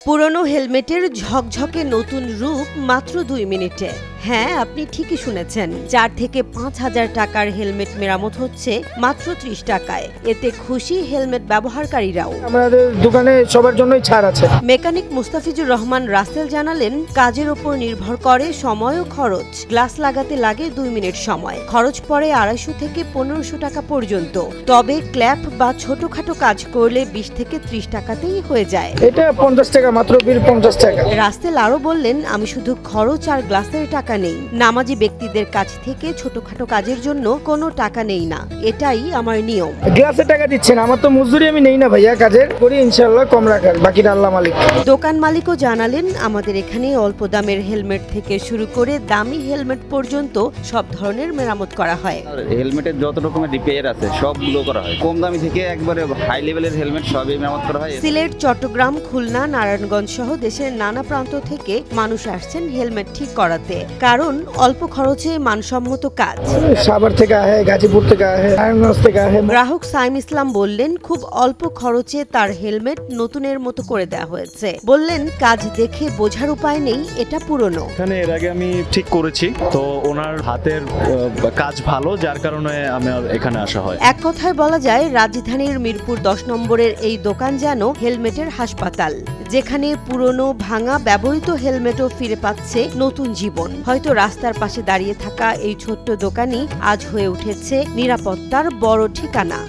পুরনো হেলমেটের ঝকঝকে নতুন রূপ মাত্র ২ মিনিটে। হ্যাঁ, আপনি ঠিকই শুনেছেন, ৪ থেকে ৫,০০০ টাকার হেলমেট মেরামত হচ্ছে মাত্র ৩০ টাকায়। এতে খুশি হেলমেট ব্যবহারকারীরাও। আমাদের দোকানে সবার জন্যই ছাড় আছে। মেকানিক মুস্তাফিজুর রহমান রাসেল জানালেন, কাজের উপর নির্ভর করে সময় ও খরচ। গ্লাস লাগাতে লাগে ২ মিনিট সময়, খরচ পড়ে ২৫০ থেকে ১৫০০ টাকা পর্যন্ত। তবে ক্ল্যাপ বা ছোটখাটো কাজ করলে ২০ থেকে ৩০ টাকাতেই হয়ে যায়। এটা ৫০ টাকা, মাত্র বিল ৫০ টাকা। রাসেল আরো বললেন, আমি শুধু খরচ আর গ্লাসের টাকা নেই, নামাজি ব্যক্তিদের কাছ থেকে ছোটখাটো কাজের জন্য কোনো টাকা নেই না, এটাই আমার নিয়ম। গ্লাসের টাকা দিচ্ছেন, আমার তো মজদুরি আমি নেই না ভাইয়া, কাজের করি ইনশাআল্লাহ কম রাখার, বাকিটা আল্লাহ মালিক। দোকান মালিকও জানালেন, আমাদের এখানে অল্প দামের হেলমেট থেকে শুরু করে দামি হেলমেট পর্যন্ত সব ধরনের মেরামত করা হয়। হেলমেটের যত রকমের রিপেয়ার আছে সবগুলো করা হয়, কম দামি থেকে একবারে হাই লেভেলের হেলমেট সবই মেরামত করা হয়। সিলেট, চট্টগ্রাম, খুলনা, নারায়ণগঞ্জ সহ দেশের নানা প্রান্ত থেকে মানুষ আসছেন হেলমেট ঠিক করাতে, কারণ অল্প খরচে মানসম্মত কাজ। সাভার থেকে আহে, গাজীপুর থেকে আহে, নারায়ণগঞ্জ থেকে আহে। গ্রাহক সাইম ইসলাম বললেন, খুব অল্প খরচে তার হেলমেট নতুনের মতো করে দেওয়া হয়েছে। বললেন, কাজ দেখে বোঝার উপায় নেই এটা পুরনো। এখানে এর আগে আমি ঠিক করেছি, তো ওনার হাতের কাজ ভালো, যার কারণে আমার এখানে আসা হয়। এক কথায় বলা যায়, রাজধানীর মিরপুর ১০ নম্বরের এই দোকান যেন হেলমেটের হাসপাতাল, যেখানে পুরনো ভাঙা ব্যবহৃত হেলমেটও ফিরে পাচ্ছে নতুন জীবন। হয়তো রাস্তার পাশে দাঁড়িয়ে থাকা এই ছোট্ট দোকানই আজ হয়ে উঠেছে নিরাপত্তার বড় ঠিকানা।